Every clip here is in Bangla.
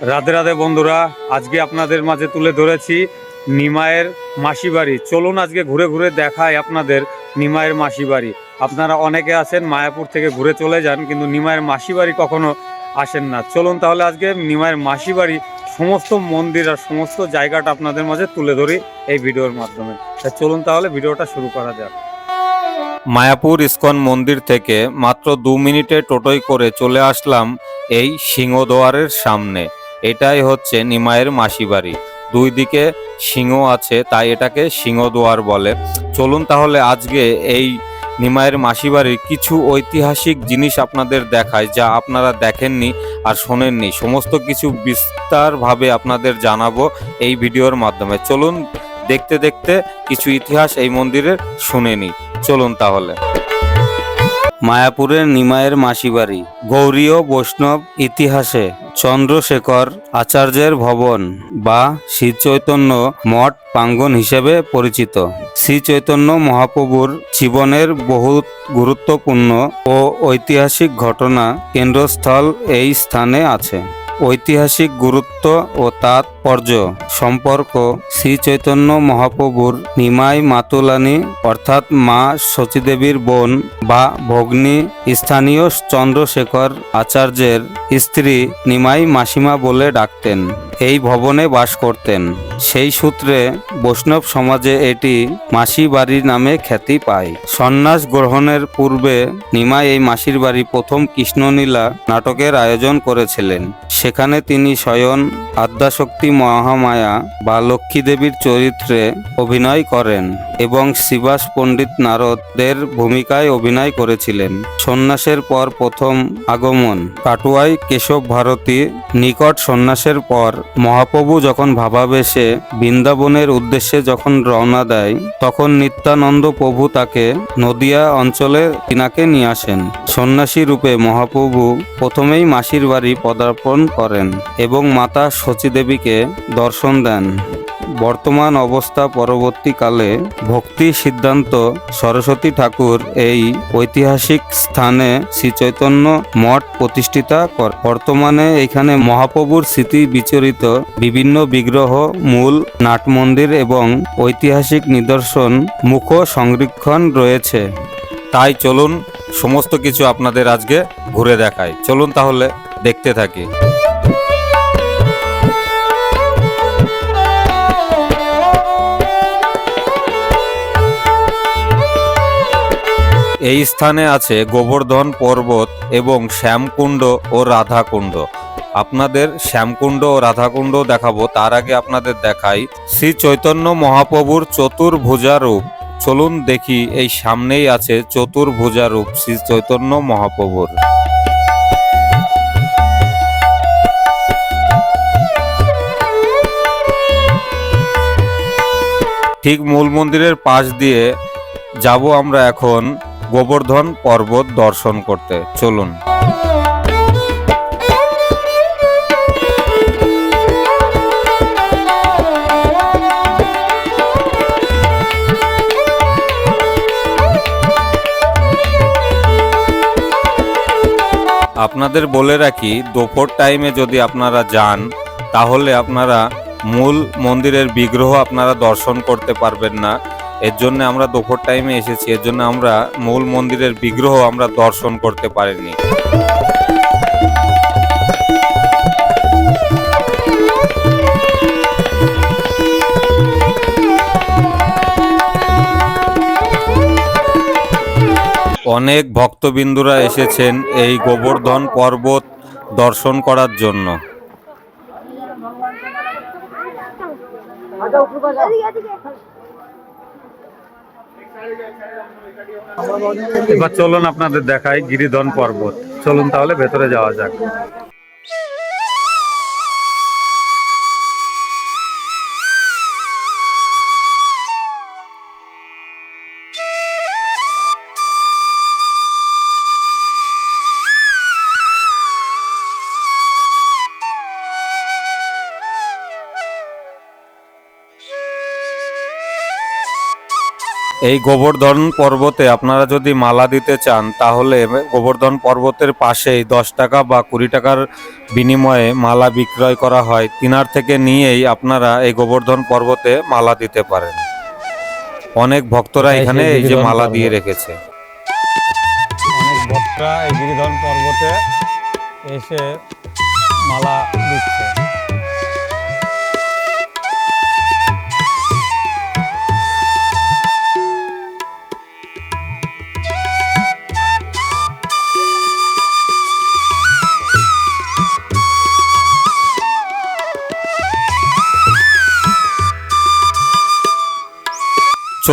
রাধে রাধে বন্ধুরা, আজকে আপনাদের মাঝে তুলে ধরেছি নিমাইয়ের মাসি বাড়ি। চলুন আজকে ঘুরে ঘুরে দেখাই আপনাদের নিমাইয়ের মাসি বাড়ি। আপনারা অনেকে আছেন মায়াপুর থেকে ঘুরে চলে যান, কিন্তু নিমাইয়ের মাসি বাড়ি কখনো আসেন না। চলুন তাহলে আজকে নিমাইয়ের মাসি বাড়ি সমস্ত মন্দির আর সমস্ত জায়গাটা আপনাদের মাঝে তুলে ধরি এই ভিডিওর মাধ্যমে। চলুন তাহলে ভিডিওটা শুরু করা যাক। মায়াপুর ইস্কন মন্দির থেকে মাত্র 2 মিনিটে টোটোয় করে চলে আসলাম এই সিংহদুয়ারের সামনে। এটাই হচ্ছে নিমাইয়ের মাসি বাড়ি। দুই দিকে সিংহ আছে, তাই এটাকে সিংহদুয়ার বলে। চলুন তাহলে আজকে এই নিমাইয়ের মাসি বাড়ির কিছু ঐতিহাসিক জিনিস আপনাদের দেখায়, যা আপনারা দেখেননি আর শোনেননি। সমস্ত কিছু বিস্তারভাবে আপনাদের জানাবো এই ভিডিওর মাধ্যমে। চলুন দেখতে দেখতে কিছু ইতিহাস এই মন্দিরের শুনে নিই। চলুন তাহলে। মায়াপুরের নিমাইয়ের মাসি বাড়ি গৌড়ীয় বৈষ্ণব ইতিহাসে চন্দ্রশেখর আচার্যের ভবন বা শ্রী চৈতন্য মঠ প্রাঙ্গণ হিসেবে পরিচিত। শ্রী চৈতন্য মহাপ্রভুর জীবনের বহু গুরুত্বপূর্ণ ও ঐতিহাসিক ঘটনা কেন্দ্রস্থল এই স্থানে আছে। ঐতিহাসিক গুরুত্ব ও তাৎপর্য সম্পর্ক শ্রী চৈতন্য মহাপ্রভুর নিমাই মাতুলানি অর্থাৎ মা সচীদেবীর বোন বা ভগ্নী স্থানীয় চন্দ্রশেখর আচার্যের স্ত্রী নিমাই মাসিমা বলে ডাকতেন। এই ভবনে বাস করতেন। সেই সূত্রে বৈষ্ণব সমাজে এটি মাসি বাড়ি নামে খ্যাতি পায়। সন্ন্যাস গ্রহণের পূর্বে নিমাই এই মাসির বাড়ি প্রথম কৃষ্ণলীলা নাটকের আয়োজন করেছিলেন। সেখানে তিনি স্বয়ং আদ্যাশক্তি মহামায়া বা লক্ষ্মী দেবীর চরিত্রে অভিনয় করেন এবং শ্রীবাস পণ্ডিত নারদের ভূমিকায় অভিনয় করেছিলেন। সন্ন্যাসের পর প্রথম আগমন কাটুয়ায় কেশব ভারতী নিকট। সন্ন্যাসের পর মহাপ্রভু যখন ভাবাবেশে বৃন্দাবনের উদ্দেশ্যে যখন রওনা দেয়, তখন নিত্যানন্দ প্রভু তাকে নদিয়া অঞ্চলে তিনাকে নিয়ে আসেন। সন্ন্যাসী রূপে মহাপ্রভু প্রথমেই মাসির বাড়ি পদার্পণ করেন এবং মাতা সচীদেবীকে দর্শন দেন। বর্তমান অবস্থা পরবর্তীকালে ভক্তি সিদ্ধান্ত সরস্বতী ঠাকুর এই ঐতিহাসিক স্থানে শ্রী চৈতন্য মঠ প্রতিষ্ঠিতা করেন। বর্তমানে এখানে মহাপ্রভুর স্মৃতি বিচরিত বিভিন্ন বিগ্রহ, মূল নাট মন্দির এবং ঐতিহাসিক নিদর্শন মুখ সংরক্ষণ রয়েছে। তাই চলুন সমস্ত কিছু আপনাদের আজকে ঘুরে দেখাই। চলুন তাহলে দেখতে থাকি। এই স্থানে আছে গোবর্ধন পর্বত এবং শ্যামকুণ্ড ও রাধাকুণ্ড। আপনাদের শ্যামকুণ্ড ও রাধাকুণ্ড দেখাবো, তার আগে আপনাদের দেখাই শ্রী চৈতন্য মহাপ্রভুর চতুর্ভুজা রূপ। চলুন দেখি, এই সামনেই আছে চতুর্ভুজা রূপ শ্রী চৈতন্য মহাপ্রভুর। ঠিক মূল মন্দিরের পাশ দিয়ে যাব আমরা এখন গোবর্ধন পর্বত দর্শন করতে। চলুন। আপনাদের বলে রাখি, দুপুর টাইমে যদি আপনারা যান, তাহলে আপনারা মূল মন্দিরের বিগ্রহ আপনারা দর্শন করতে পারবেন না। এর জন্য আমরা দুপুর টাইমে এসেছি, এর জন্য আমরা মূল মন্দিরের বিগ্রহ আমরা দর্শন করতে পারিনি। অনেক ভক্তবিন্দুরা এসেছেন এই গোবর্ধন পর্বত দর্শন করার জন্য। এবার চলুন আপনাদের দেখাই গিরিধন পর্বত। চলুন তাহলে ভেতরে যাওয়া যাক। এই গোবর্ধন পর্বতে আপনারা যদি মালা দিতে চান তাহলে গোবর্ধন পর্বতের পাশেই 10 টাকা বা 20 টাকার বিনিময়ে মালা বিক্রয় করা হয়। তিনার থেকে নিয়েই আপনারা এই গোবর্ধন পর্বতে মালা দিতে পারেন। অনেক ভক্তরা এখানে এই যে মালা দিয়ে রেখেছে। অনেক ভক্তরা এই গিরিধন পর্বতে এসে মালা দিচ্ছে।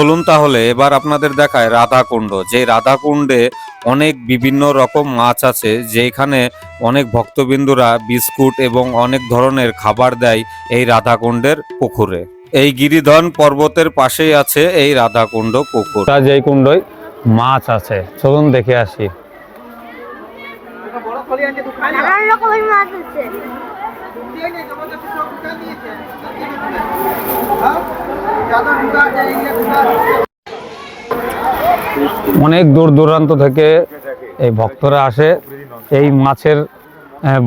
চলুন তাহলে এবার আপনাদের দেখায় রাধাকুণ্ড। যে রাধাকুণ্ডে অনেক বিভিন্ন রকম মাছ আছে, যেখানে অনেক ভক্তবিন্দুরা বিস্কুট এবং অনেক ধরনের খাবার দেয় এই রাধাকুণ্ডের পুকুরে। এই গিরিধন পর্বতের পাশেই আছে এই রাধাকুণ্ড পুকুর। যেই কুণ্ডই মাছ আছে, চলুন দেখে আসি। নানান রকমের মাছ আছে। অনেক দূর দূরান্ত থেকে এই ভক্তরা আসে। এই মাছের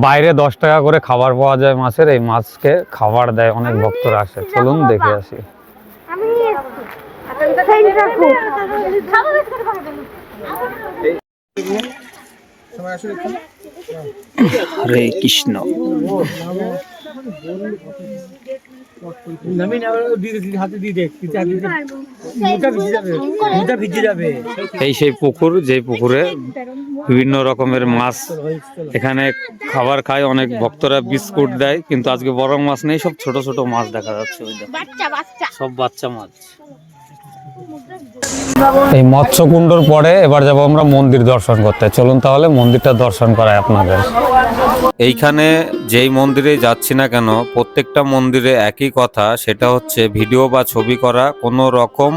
বাইরে 10 টাকা করে খাবার পাওয়া যায় মাছের, এই মাছকে খাবার দেয়, অনেক ভক্তরা আসে। চলুন দেখে আসি। আমি নিয়ে হরে কৃষ্ণ। এই সেই পুকুর, যে পুকুরে বিভিন্ন রকমের মাছ এখানে খাবার খায়। অনেক ভক্তরা বিস্কুট দেয়, কিন্তু আজকে বড় মাছ নেই, সব ছোট ছোট মাছ দেখা যাচ্ছে। সব বাচ্চা মাছ। এই মৎস্যকুণ্ডর পরে এবার যাব আমরা মন্দির দর্শন করতে। চলুন তাহলে মন্দিরটা দর্শন করায় আপনাদের। এইখানে যেই মন্দিরে যাচ্ছি না কেন, প্রত্যেকটা মন্দিরে একই কথা, সেটা হচ্ছে ভিডিও বা ছবি করা কোনো রকম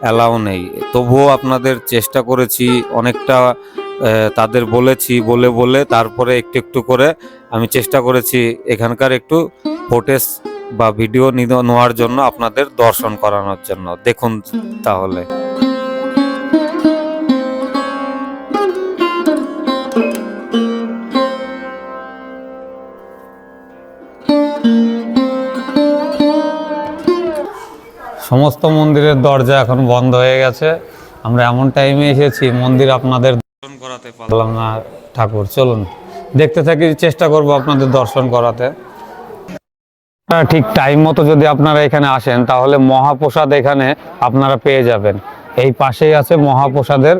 অ্যালাউ নেই। তবুও আপনাদের চেষ্টা করেছি, অনেকটা তাদের বলেছি, বলে তারপরে একটু একটু করে আমি চেষ্টা করেছি এখানকার একটু ফুটেজ বা ভিডিও নেওয়ার জন্য, আপনাদের দর্শন করানোর জন্য। দেখুন তাহলে। সমস্ত মন্দিরের দরজা এখন বন্ধ হয়ে গেছে। আমরা এমন টাইমে এসেছি, মন্দির আপনাদের দর্শন করাতে পারলাম না ঠাকুর। চলুন দেখতে থাকি, চেষ্টা করব আপনাদের দর্শন করাতে। ঠিক টাইম মতো যদি আপনারা এখানে আসেন তাহলে মহাপ্রসাদ এখানে আপনারা পেয়ে যাবেন। এই পাশেই আছে মহাপ্রসাদের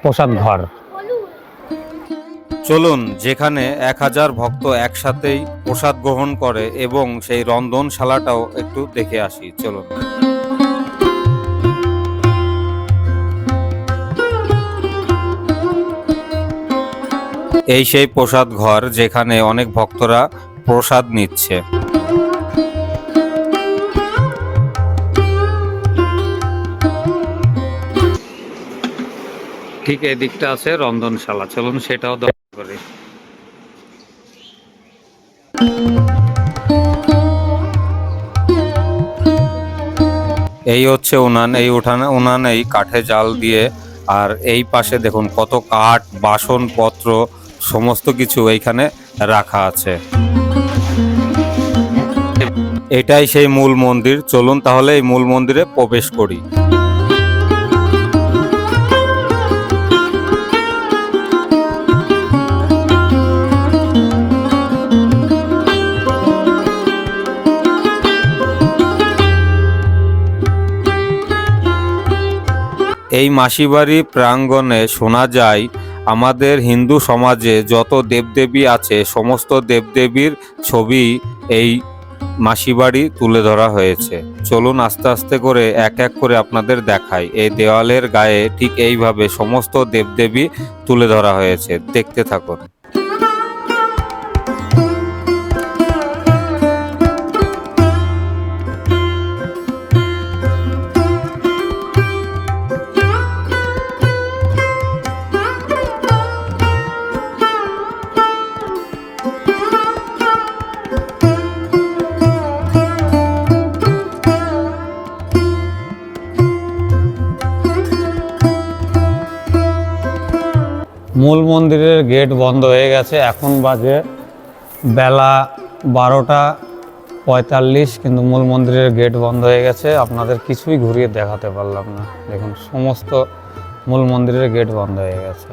প্রসাদ ঘর। চলুন, যেখানে 1000 ভক্ত একসাথেই প্রসাদ গ্রহণ করে এবং সেই রন্ধনশালাটাও একটু দেখে আসি। চলুন। এই সেই প্রসাদ ঘর, যেখানে অনেক ভক্তরা প্রসাদ নিচ্ছে। ঠিক এই দিকটা আছে রন্ধনশালা। চলুন সেটাও দর্শন করি। এই হচ্ছে উনান। এই উনানেই কাঠে জাল দিয়ে, আর এই পাশে দেখুন কত কাঠ, বাসনপত্র সমস্ত কিছু এইখানে রাখা আছে। এটাই সেই মূল মন্দির। চলুন তাহলে এই মূল মন্দিরে প্রবেশ করি। এই মাসিবাড়ি প্রাঙ্গণে শোনা যায়, আমাদের হিন্দু সমাজে যত দেবদেবী আছে সমস্ত দেবদেবীর ছবি এই মাসিবাড়ি তুলে ধরা হয়েছে। চলুন আস্তে আস্তে করে এক এক করে আপনাদের দেখাই। এই দেওয়ালের গায়ে ঠিক এইভাবে সমস্ত দেবদেবী তুলে ধরা হয়েছে, দেখতে থাকুন। মূল মন্দিরের গেট বন্ধ হয়ে গেছে, এখন বাজে বেলা 12:45, কিন্তু মূল মন্দিরের গেট বন্ধ হয়ে গেছে। আপনাদের কিছুই ঘুরিয়ে দেখাতে পারলাম না। দেখুন সমস্ত মূল মন্দিরের গেট বন্ধ হয়ে গেছে।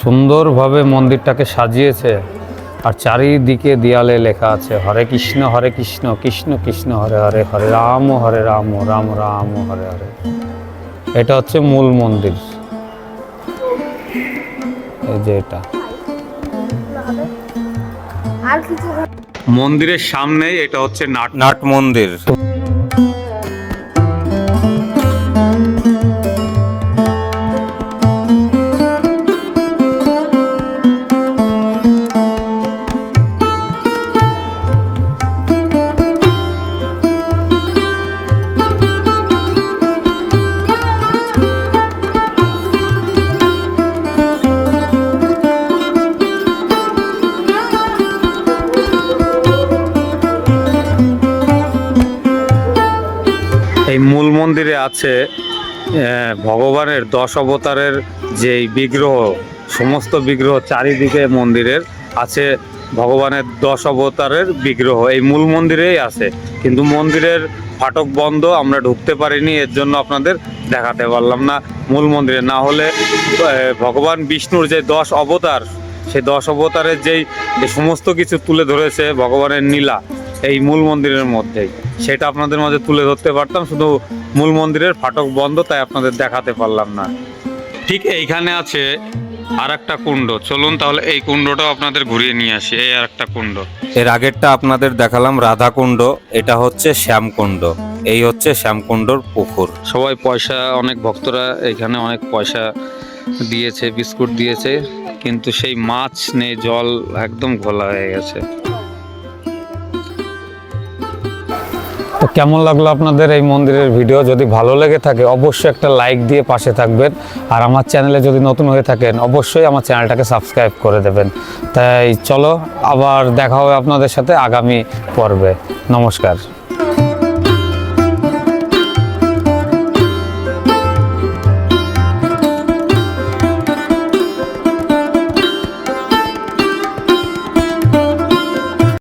সুন্দরভাবে মন্দিরটাকে সাজিয়েছে, আর চারিদিকে দেয়ালে লেখা আছে হরে কৃষ্ণ কৃষ্ণ কৃষ্ণ হরে হরে, হরে রাম রাম রাম হরে হরে। এটা হচ্ছে মূল মন্দির, এই যে এটা আর কিছু মন্দিরের সামনেই। এটা হচ্ছে নাট মন্দির। এই মূল মন্দিরে আছে ভগবানের 10 অবতারের যে বিগ্রহ, সমস্ত বিগ্রহ চারিদিকে মন্দিরের আছে। ভগবানের 10 অবতারের বিগ্রহ এই মূল মন্দিরেই আছে, কিন্তু মন্দিরের ফাটক বন্ধ, আমরা ঢুকতে পারিনি, এর জন্য আপনাদের দেখাতে পারলাম না মূল মন্দিরে। না হলে ভগবান বিষ্ণুর যে 10 অবতার, সেই 10 অবতারের যেই সমস্ত কিছু তুলে ধরেছে ভগবানের নীলা এই মূল মন্দিরের মধ্যেই, সেটা আপনাদের মাঝে তুলে ধরতে পারতাম, শুধু মূল মন্দিরের ফাটক বন্ধ, তাই আপনাদের দেখাতে পারলাম না। ঠিক এইখানে আছে আর একটা কুণ্ড, চলুন তাহলে এই কুণ্ডটাও আপনাদের ঘুরিয়ে নিয়ে আসি। এই আর একটা কুণ্ড, এর আগেরটা আপনাদের দেখালাম রাধাকুণ্ড, এটা হচ্ছে শ্যামকুণ্ড। এই হচ্ছে শ্যামকুণ্ডর পুকুর। সবাই পয়সা, অনেক ভক্তরা এখানে অনেক পয়সা দিয়েছে, বিস্কুট দিয়েছে, কিন্তু সেই মাছ নেই, জল একদম ঘোলা হয়ে গেছে। তো কেমন লাগলো আপনাদের এই মন্দিরের ভিডিও? যদি ভালো লেগে থাকে অবশ্যই একটা লাইক দিয়ে পাশে থাকবেন, আর আমার চ্যানেলে যদি নতুন হয়ে থাকেন অবশ্যই আমার চ্যানেলটাকে সাবস্ক্রাইব করে দেবেন। তাই চলো আবার দেখা হবে আপনাদের সাথে আগামী পর্বে। নমস্কার।